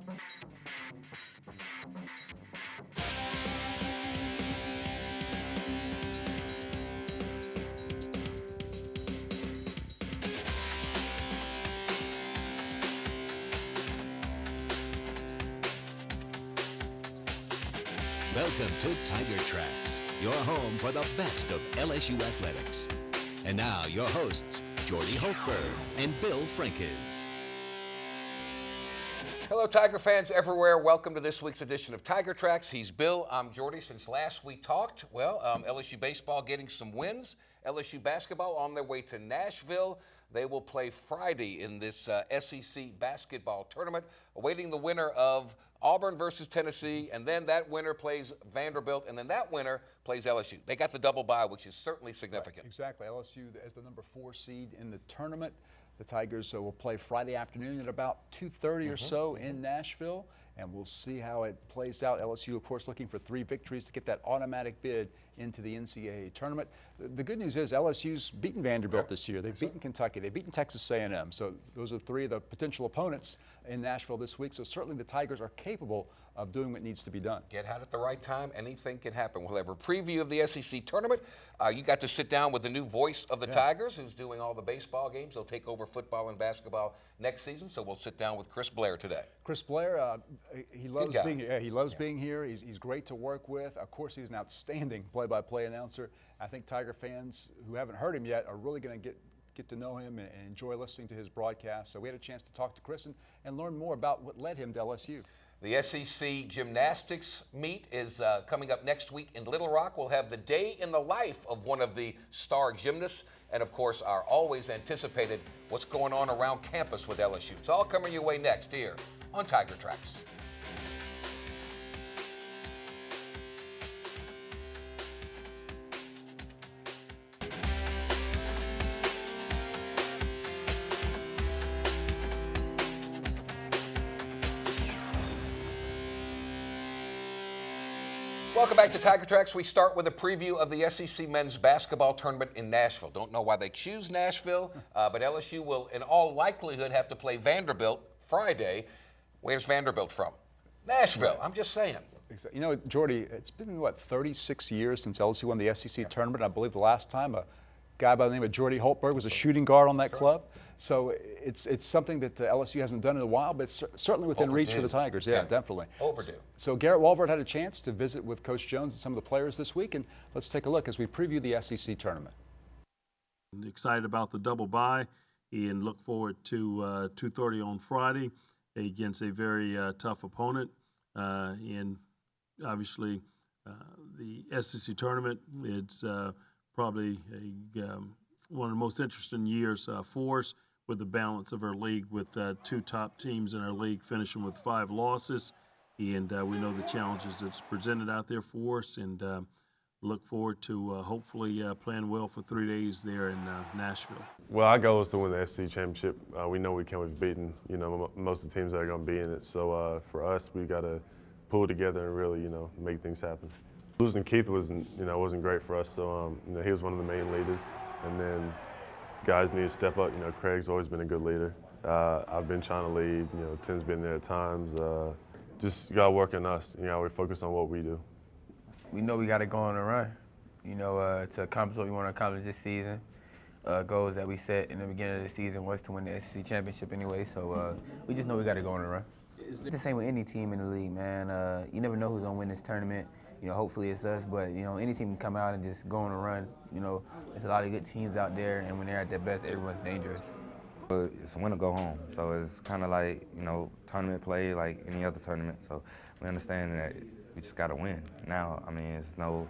Welcome to Tiger Tracks, your home for the best of LSU athletics. And now, your hosts, Jordy Hultberg and Bill Frankes. Hello, Tiger fans everywhere. Welcome to this week's edition of Tiger Tracks. He's Bill. I'm Jordy. Since last we talked, LSU baseball getting some wins. LSU basketball on their way to Nashville. They will play Friday in this SEC basketball tournament, awaiting the winner of Auburn versus Tennessee, and then that winner plays Vanderbilt, and then that winner plays LSU. They got the double bye, which is certainly significant. Right, exactly. LSU as the number 4 seed in the tournament. The Tigers will play Friday afternoon at about 2:30 or so in Nashville, and we'll see how it plays out. LSU, of course, looking for 3 victories to get that automatic bid into the NCAA tournament. The good news is LSU's beaten Vanderbilt this year. They've beaten Kentucky. They've beaten Texas A&M. So those are 3 of the potential opponents in Nashville this week. So certainly the Tigers are capable of doing what needs to be done. Get out at the right time. Anything can happen. We'll have a preview of the SEC tournament. You got to sit down with the new voice of the Tigers, who's doing all the baseball games. They'll take over football and basketball next season. So we'll sit down with Chris Blair today. Chris Blair, he loves being here. He loves being here. He's great to work with. Of course, he's an outstanding play-by-play announcer. I think Tiger fans who haven't heard him yet are really going to get to know him and enjoy listening to his broadcast. So we had a chance to talk to Chris and learn more about what led him to LSU. The SEC gymnastics meet is coming up next week in Little Rock. We'll have the day in the life of one of the star gymnasts, and of course our always anticipated what's going on around campus with LSU. It's all coming your way next here on Tiger Tracks. Welcome back to Tiger Tracks. We start with a preview of the SEC men's basketball tournament in Nashville. Don't know why they choose Nashville, but LSU will in all likelihood have to play Vanderbilt Friday. Where's Vanderbilt from? Nashville. I'm just saying. You know, Jordy, it's been, 36 years since LSU won the SEC tournament. I believe the last time a guy by the name of Jordy Hultberg was a shooting guard on that club. So it's something that LSU hasn't done in a while, but it's certainly within reach for the Tigers. Yeah, definitely. Overdue. So Garrett Walvert had a chance to visit with Coach Jones and some of the players this week, and let's take a look as we preview the SEC tournament. Excited about the double bye and look forward to 2:30 on Friday against a very tough opponent. And obviously the SEC tournament, it's probably one of the most interesting years for us, with the balance of our league, with 2 top teams in our league finishing with 5 losses. And we know the challenges that's presented out there for us, and look forward to hopefully playing well for 3 days there in Nashville. Well, our goal is to win the SEC championship. We know we can't be beaten, most of the teams that are going to be in it. So for us, we got to pull together and really, make things happen. Losing Keith wasn't great for us. So he was one of the main leaders, and then guys need to step up. Craig's always been a good leader. I've been trying to lead. Tim's been there at times. Just got to work on us. We focus on what we do. We know we got to go on a run, to accomplish what we want to accomplish this season. Goals that we set in the beginning of the season was to win the SEC championship anyway, so we just know we got to go on a run. It's the same with any team in the league, man. You never know who's going to win this tournament. Hopefully it's us, but, any team can come out and just go on a run. There's a lot of good teams out there, and when they're at their best, everyone's dangerous. It's a win or go home, so it's kind of like, tournament play like any other tournament, so we understand that we just got to win. Now, it's no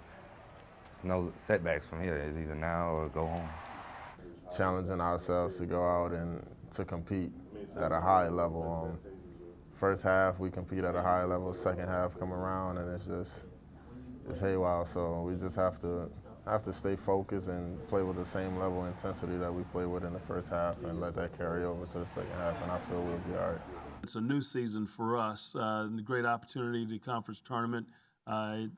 setbacks from here. It's either now or go home. Challenging ourselves to go out and to compete at a high level. First half, we compete at a high level. Second half come around, and it's haywire. So we just have to stay focused and play with the same level of intensity that we played with in the first half, and let that carry over to the second half, and I feel we'll be all right. It's a new season for us, a great opportunity to conference tournament. I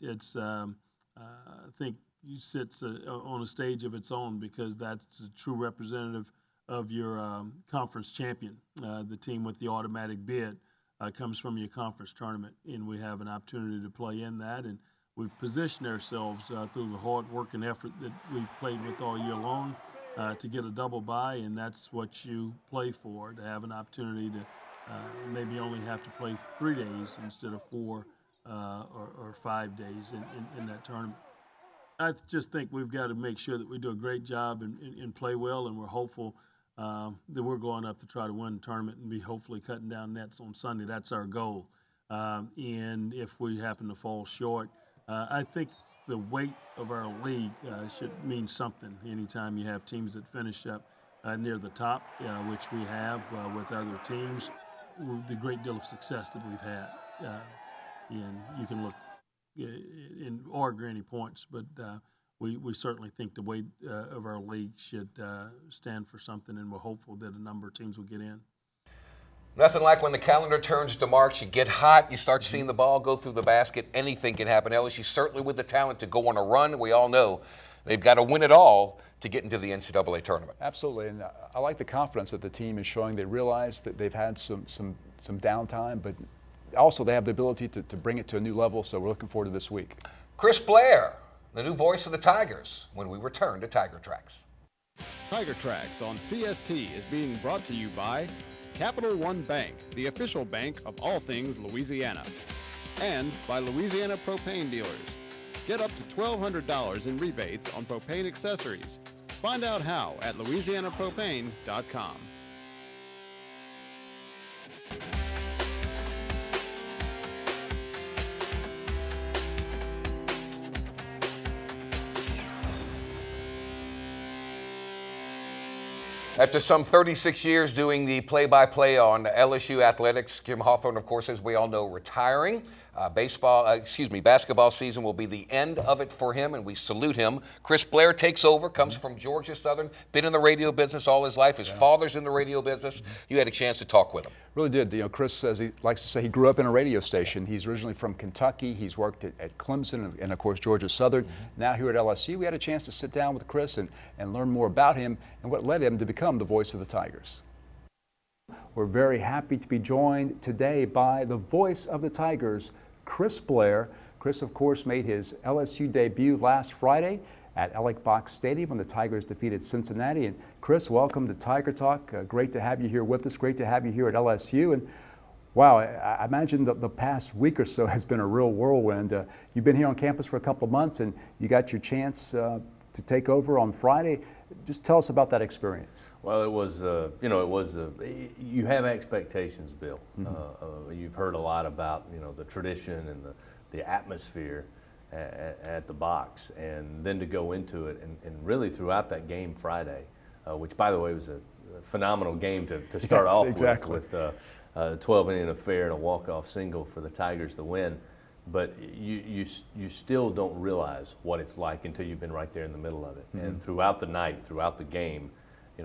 think it sits on a stage of its own, because that's a true representative of your conference champion, the team with the automatic bid. comes from your conference tournament, and we have an opportunity to play in that. And we've positioned ourselves through the hard work and effort that we've played with all year long to get a double bye, and that's what you play for, to have an opportunity to maybe only have to play 3 days instead of 4 or 5 days in that tournament. I just think we've got to make sure that we do a great job and play well, and we're hopeful that we're going up to try to win the tournament and be hopefully cutting down nets on Sunday. That's our goal. And if we happen to fall short, I think the weight of our league should mean something anytime you have teams that finish up near the top, which we have with other teams, the great deal of success that we've had. And you can look and argue any points, but we certainly think the weight of our league should stand for something, and we're hopeful that a number of teams will get in. Nothing like when the calendar turns to March, you get hot, you start seeing the ball go through the basket, anything can happen. LSU certainly with the talent to go on a run. We all know they've got to win it all to get into the NCAA tournament. Absolutely, and I like the confidence that the team is showing. They realize that they've had some downtime, but also they have the ability to bring it to a new level, so we're looking forward to this week. Chris Blair, the new voice of the Tigers, when we return to Tiger Tracks. Tiger Tracks on CST is being brought to you by Capital One Bank, the official bank of all things Louisiana, and by Louisiana Propane Dealers. Get up to $1,200 in rebates on propane accessories. Find out how at louisianapropane.com. After some 36 years doing the play-by-play on LSU athletics, Jim Hawthorne, of course, as we all know, retiring. Basketball season will be the end of it for him, and we salute him. Chris Blair takes over, comes from Georgia Southern, been in the radio business all his life. His father's in the radio business. You had a chance to talk with him. Really did. You know, Chris, as he likes to say, he grew up in a radio station. He's originally from Kentucky. He's worked at Clemson and, of course, Georgia Southern. Now here at LSU, we had a chance to sit down with Chris and learn more about him and what led him to become the voice of the Tigers. We're very happy to be joined today by the voice of the Tigers, Chris Blair. Chris, of course, made his LSU debut last Friday at Alex Box Stadium when the Tigers defeated Cincinnati. And Chris, welcome to Tiger Talk. Great to have you here with us. Great to have you here at LSU. And wow, I imagine the past week or so has been a real whirlwind. You've been here on campus for a couple of months, and you got your chance to take over on Friday. Just tell us about that experience. Well, it was, you have expectations, Bill. Mm-hmm. You've heard a lot about, the tradition and the atmosphere at the box, and then to go into it and really throughout that game Friday, which, by the way, was a phenomenal game to start off with a 12-inning affair and a walk-off single for the Tigers to win. But you still don't realize what it's like until you've been right there in the middle of it. Mm-hmm. And throughout the night, throughout the game,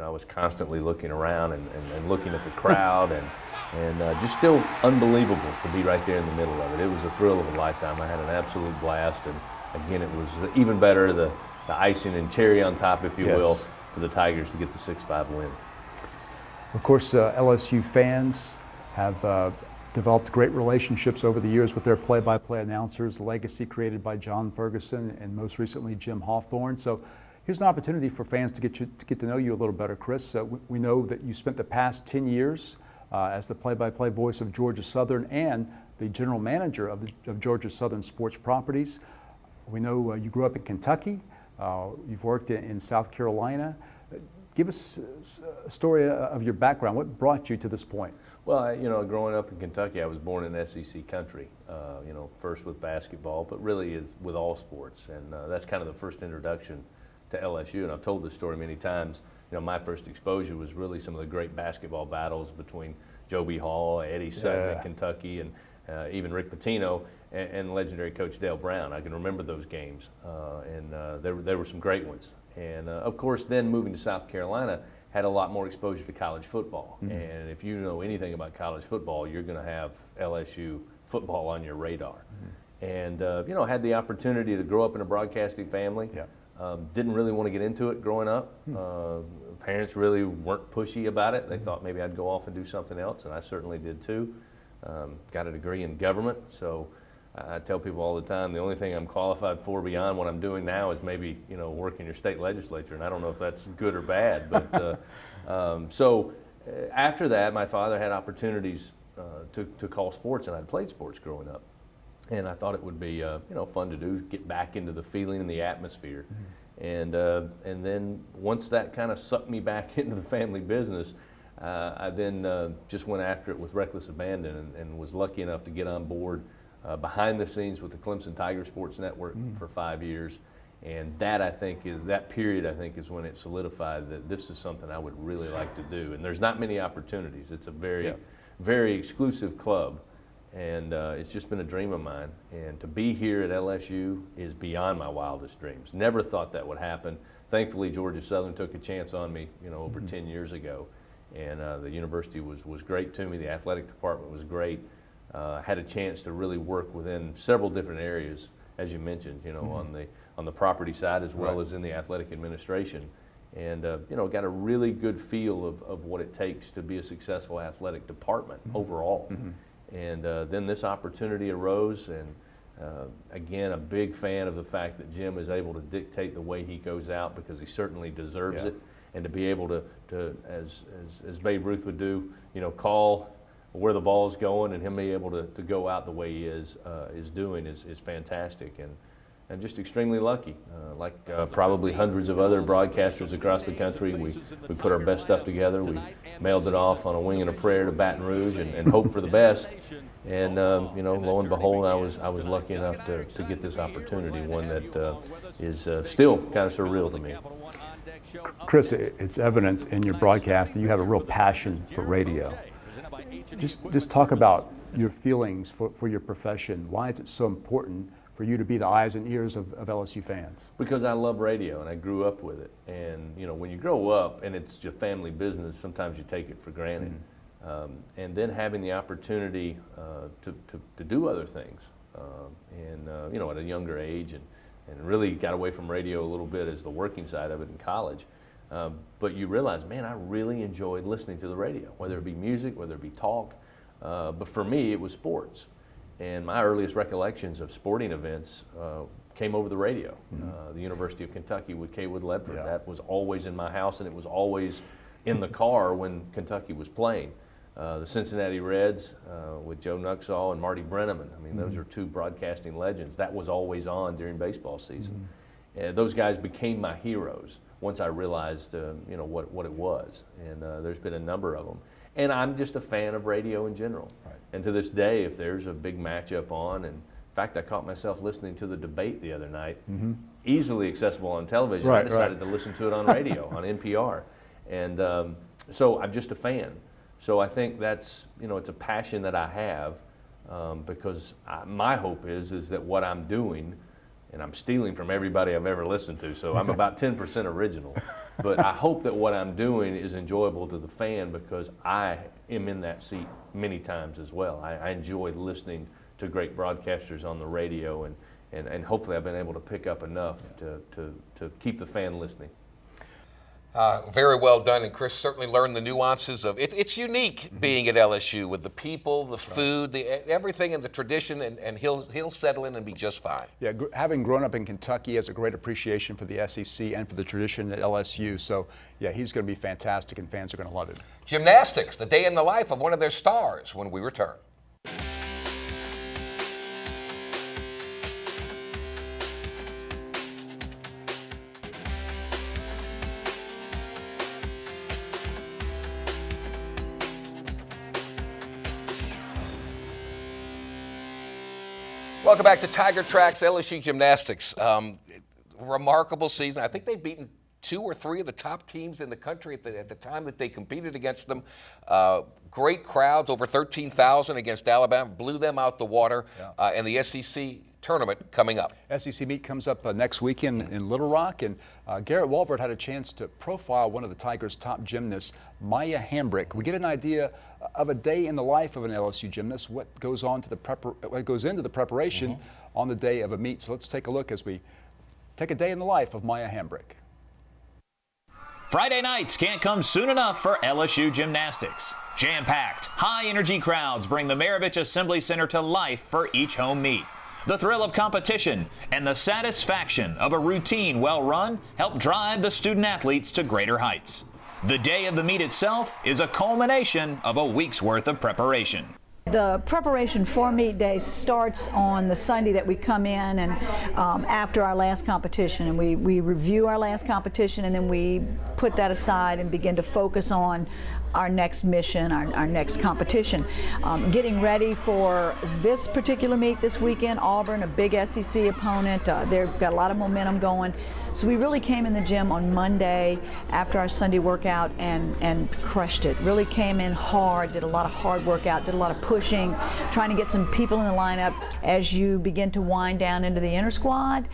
I was constantly looking around and looking at the crowd and just still unbelievable to be right there in the middle of it. It was a thrill of a lifetime. I had an absolute blast, and again, it was even better, the icing and cherry on top, if you will, for the Tigers to get the 6-5 win. Of course, LSU fans have developed great relationships over the years with their play-by-play announcers, the legacy created by John Ferguson and most recently Jim Hawthorne. So here's an opportunity for fans to get to know you a little better, Chris. We know that you spent the past 10 years as the play-by-play voice of Georgia Southern and the general manager of Georgia Southern Sports Properties. We know you grew up in Kentucky. You've worked in South Carolina. Give us a story of your background. What brought you to this point? Well, growing up in Kentucky, I was born in SEC country, first with basketball, but really is with all sports. And that's kind of the first introduction to LSU. And I've told this story many times. My first exposure was really some of the great basketball battles between Joe B. Hall, Eddie Sutton in Kentucky, and even Rick Pitino and legendary coach Dale Brown. I can remember those games, and there were some great ones. And of course, then moving to South Carolina, had a lot more exposure to college football. Mm-hmm. And if you know anything about college football, you're going to have LSU football on your radar. Mm-hmm. And had the opportunity to grow up in a broadcasting family. Yeah. Didn't really want to get into it growing up. Parents really weren't pushy about it. They thought maybe I'd go off and do something else, and I certainly did too. got a degree in government, so I tell people all the time the only thing I'm qualified for beyond what I'm doing now is maybe work in your state legislature, and I don't know if that's good or bad. But after that, my father had opportunities to call sports, and I'd played sports growing up, and I thought it would be fun to do, get back into the feeling and the atmosphere. Mm-hmm. And then once that kind of sucked me back into the family business, I then just went after it with reckless abandon and was lucky enough to get on board behind the scenes with the Clemson Tiger Sports Network for 5 years. And that period is when it solidified that this is something I would really like to do. And there's not many opportunities. It's a very, very exclusive club. And it's just been a dream of mine. And to be here at LSU is beyond my wildest dreams. Never thought that would happen. Thankfully, Georgia Southern took a chance on me, over 10 years ago. And the university was great to me. The athletic department was great. Had a chance to really work within several different areas, as you mentioned, on the property side as well as in the athletic administration. And, got a really good feel of what it takes to be a successful athletic department overall. And then this opportunity arose, and again, a big fan of the fact that Jim is able to dictate the way he goes out, because he certainly deserves it. And to be able to as Babe Ruth would do, call where the ball's going, and him be able to go out the way he is doing is fantastic. And just extremely lucky. Like probably hundreds of other broadcasters across the country, we put our best stuff together. We mailed it off on a wing and a prayer to Baton Rouge and hope for the best. And lo and behold, I was lucky enough to get this opportunity, one that is still kind of surreal to me. Chris, it's evident in your broadcast that you have a real passion for radio. Just talk about your feelings for your profession. Why is it so important for you to be the eyes and ears of LSU fans? Because I love radio and I grew up with it. And when you grow up and it's your family business, sometimes you take it for granted. And then having the opportunity to do other things, at a younger age, and really got away from radio a little bit as the working side of it in college. But you realize, man, I really enjoyed listening to the radio, whether it be music, whether it be talk. But for me, it was sports. And my earliest recollections of sporting events came over the radio. The University of Kentucky with Kaywood Ledford. That was always in my house, and it was always in the car when Kentucky was playing. The Cincinnati Reds with Joe Nuxall and Marty Brenneman. I mean, those are two broadcasting legends. That was always on during baseball season. Those guys became my heroes once I realized, what it was. And there's been a number of them. And I'm just a fan of radio in general. And to this day, if there's a big matchup on, and in fact, I caught myself listening to the debate the other night, easily accessible on television. I decided to listen to it on radio, on NPR. And so I'm just a fan. So I think that's, it's a passion that I have, because my hope is that what I'm doing, and I'm stealing from everybody I've ever listened to, so I'm about 10% original. But I hope that what I'm doing is enjoyable to the fan, because I am in that seat many times as well. I enjoy listening to great broadcasters on the radio, and hopefully I've been able to pick up enough to keep the fan listening. Very well done, and Chris certainly learned the nuances of it. It's unique being at LSU with the people, the food, everything, and the tradition, and he'll settle in and be just fine. Yeah, having grown up in Kentucky, he has a great appreciation for the SEC and for the tradition at LSU. So, yeah, he's going to be fantastic, and fans are going to love it. Gymnastics, the day in the life of one of their stars when we return. Welcome back to Tiger Tracks, LSU Gymnastics. Remarkable season. I think they've beaten 2 or 3 of the top teams in the country at the time that they competed against them. Great crowds, over 13,000 against Alabama, blew them out the water, and the SEC tournament coming up. SEC meet comes up next weekend in Little Rock, and Garrett Walvert had a chance to profile one of the Tigers' top gymnasts, Maya Hambrick. We get an idea of a day in the life of an LSU gymnast, what goes into the preparation on the day of a meet. So let's take a look as we take a day in the life of Maya Hambrick. Friday nights can't come soon enough for LSU gymnastics. Jam-packed, high-energy crowds bring the Maravich Assembly Center to life for each home meet. The thrill of competition and the satisfaction of a routine well run help drive the student athletes to greater heights. The day of the meet itself is a culmination of a week's worth of preparation. The preparation for meet day starts on the Sunday that we come in and after our last competition, and we review our last competition, and then we put that aside and begin to focus on our next mission, our next competition. Getting ready for this particular meet this weekend, Auburn, a big SEC opponent. They've got a lot of momentum going. So we really came in the gym on Monday after our Sunday workout and crushed it. Really came in hard, did a lot of hard workout, did a lot of pushing, trying to get some people in the lineup. As you begin to wind down into the inner squad,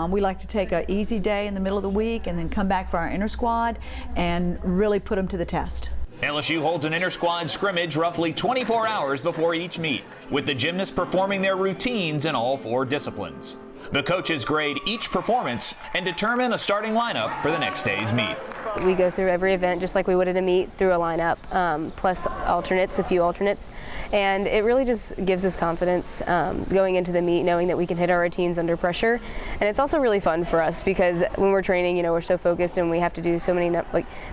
we like to take an easy day in the middle of the week and then come back for our inner squad and really put them to the test. LSU holds an inter-squad scrimmage roughly 24 hours before each meet, with the gymnasts performing their routines in all 4 disciplines. The coaches grade each performance and determine a starting lineup for the next day's meet. We go through every event just like we would at a meet through a lineup, plus alternates, a few alternates. And it really just gives us confidence going into the meet, knowing that we can hit our routines under pressure. And it's also really fun for us because when we're training, you know, we're so focused and we have to do so many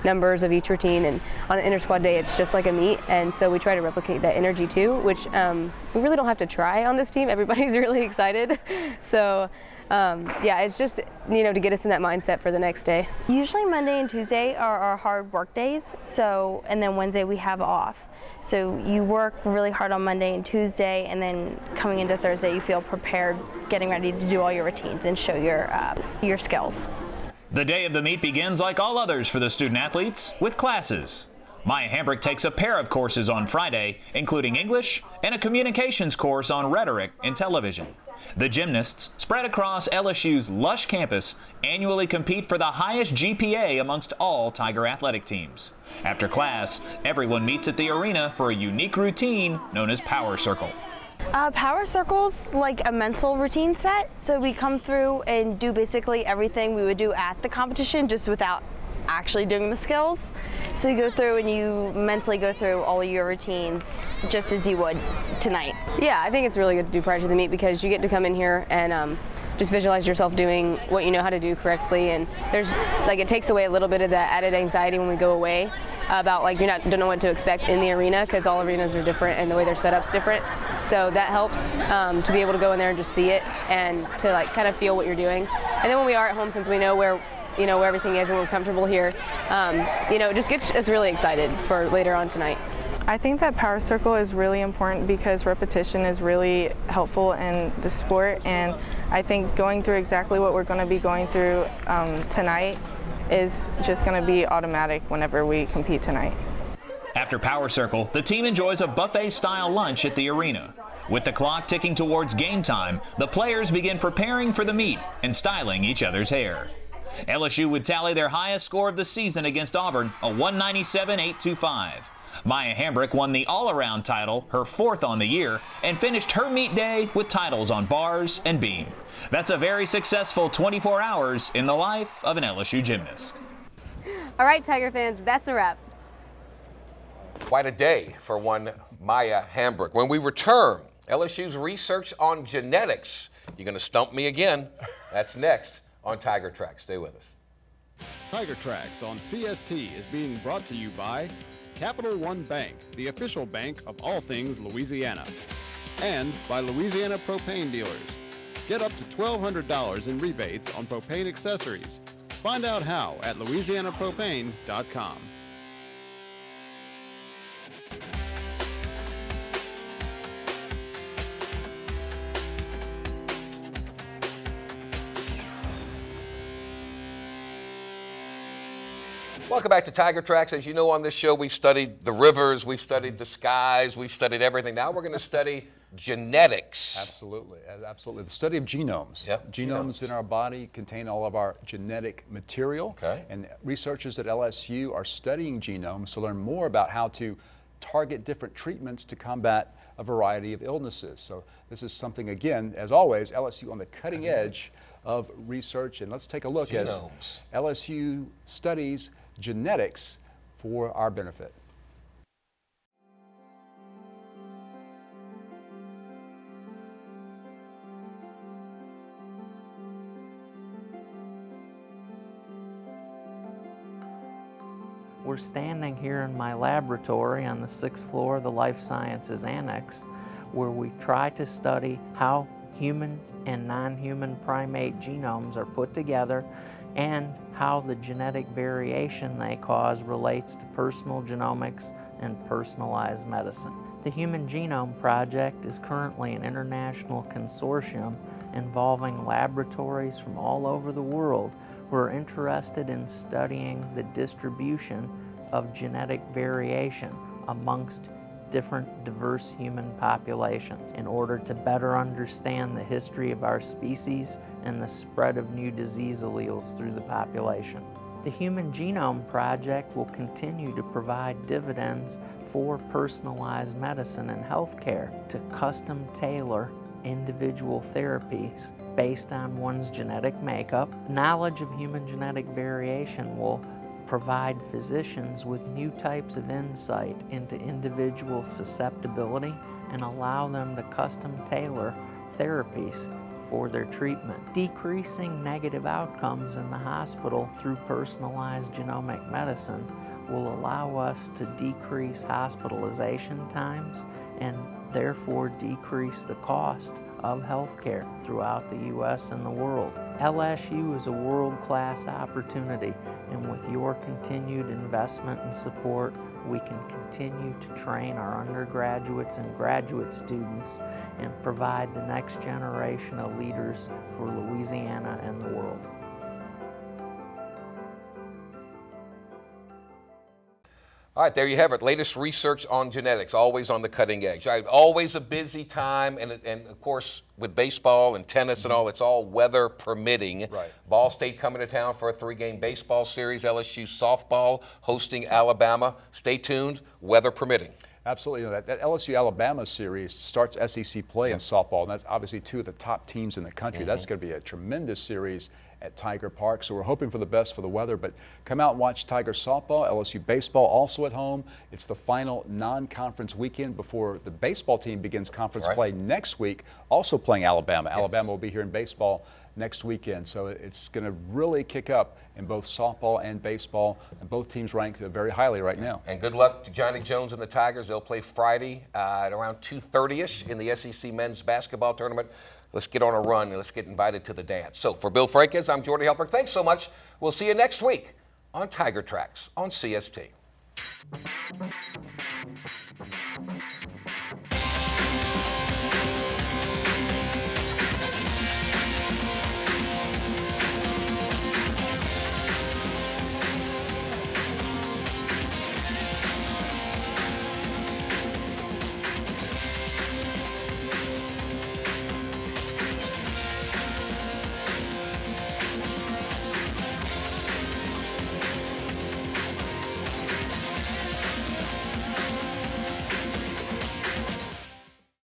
numbers of each routine. And on an inter-squad day, it's just like a meet. And so we try to replicate that energy too, which we really don't have to try on this team. Everybody's really excited. So yeah, it's just, you know, to get us in that mindset for the next day. Usually Monday and Tuesday are our hard work days, and then Wednesday we have off. So you work really hard on Monday and Tuesday, and then coming into Thursday you feel prepared, getting ready to do all your routines and show your skills. The day of the meet begins like all others for the student athletes, with classes. Maya Hambrick takes a pair of courses on Friday, including English and a communications course on rhetoric and television. The gymnasts, spread across LSU's lush campus, annually compete for the highest GPA amongst all Tiger athletic teams. After class, everyone meets at the arena for a unique routine known as Power Circle. Power Circle's like a mental routine set, so we come through and do basically everything we would do at the competition, just without actually doing the skills. So you go through and you mentally go through all of your routines just as you would tonight. Yeah, I think it's really good to do prior to the meet because you get to come in here and just visualize yourself doing what you know how to do correctly, and there's it takes away a little bit of that added anxiety when we go away about you don't know what to expect in the arena, because all arenas are different and the way they're set up's different. So that helps to be able to go in there and just see it and to kind of feel what you're doing. And then when we are at home, since we know where everything is and we're comfortable here, it just gets us really excited for later on tonight. I think that Power Circle is really important because repetition is really helpful in the sport, and I think going through exactly what we're going to be going through tonight is just going to be automatic whenever we compete tonight. After Power Circle, the team enjoys a buffet-style lunch at the arena. With the clock ticking towards game time, the players begin preparing for the meet and styling each other's hair. LSU would tally their highest score of the season against Auburn, a 197-825. Maya Hambrick won the all-around title, her 4th on the year, and finished her meet day with titles on bars and beam. That's a very successful 24 hours in the life of an LSU gymnast. All right, Tiger fans, that's a wrap. Quite a day for one Maya Hambrick. When we return, LSU's research on genetics. You're going to stump me again. That's next on Tiger Tracks. Stay with us. Tiger Tracks on CST is being brought to you by Capital One Bank, the official bank of all things Louisiana, and by Louisiana Propane Dealers. Get up to $1,200 in rebates on propane accessories. Find out how at louisianapropane.com. Welcome back to Tiger Tracks. As you know, on this show, we've studied the rivers, we've studied the skies, we've studied everything. Now we're going to study genetics. Absolutely, absolutely. The study of genomes. Yep, genomes in our body contain all of our genetic material. Okay. And researchers at LSU are studying genomes to learn more about how to target different treatments to combat a variety of illnesses. So this is something, again, as always, LSU on the cutting edge of research. And let's take a look Genomes. as LSU studies genetics for our benefit. We're standing here in my laboratory on the 6th floor of the Life Sciences Annex, where we try to study how human and non-human primate genomes are put together and how the genetic variation they cause relates to personal genomics and personalized medicine. The Human Genome Project is currently an international consortium involving laboratories from all over the world who are interested in studying the distribution of genetic variation amongst different diverse human populations in order to better understand the history of our species and the spread of new disease alleles through the population. The Human Genome Project will continue to provide dividends for personalized medicine and healthcare to custom tailor individual therapies based on one's genetic makeup. Knowledge of human genetic variation will provide physicians with new types of insight into individual susceptibility and allow them to custom tailor therapies for their treatment. Decreasing negative outcomes in the hospital through personalized genomic medicine will allow us to decrease hospitalization times and therefore decrease the cost of healthcare throughout the U.S. and the world. LSU is a world-class opportunity, and with your continued investment and support, we can continue to train our undergraduates and graduate students and provide the next generation of leaders for Louisiana and the world. All right, there you have it. Latest research on genetics, always on the cutting edge. Right, always a busy time, and of course, with baseball and tennis and all, it's all weather permitting. Right. Ball State coming to town for a 3-game baseball series. LSU softball hosting Alabama. Stay tuned, weather permitting. Absolutely. You know, that LSU-Alabama series starts SEC play in softball, and that's obviously two of the top teams in the country. That's going to be a tremendous series at Tiger Park, so we're hoping for the best for the weather, but come out and watch Tiger softball. LSU baseball also at home. It's the final non-conference weekend before the baseball team begins conference play next week, also playing Alabama. Alabama will be here in baseball next weekend, so it's going to really kick up in both softball and baseball, and both teams ranked very highly right now. And good luck to Johnny Jones and the Tigers. They'll play Friday at around 2:30ish in the SEC men's basketball tournament. Let's get on a run and let's get invited to the dance. So for Bill Franquez, I'm Jordy Helper. Thanks so much. We'll see you next week on Tiger Tracks on CST.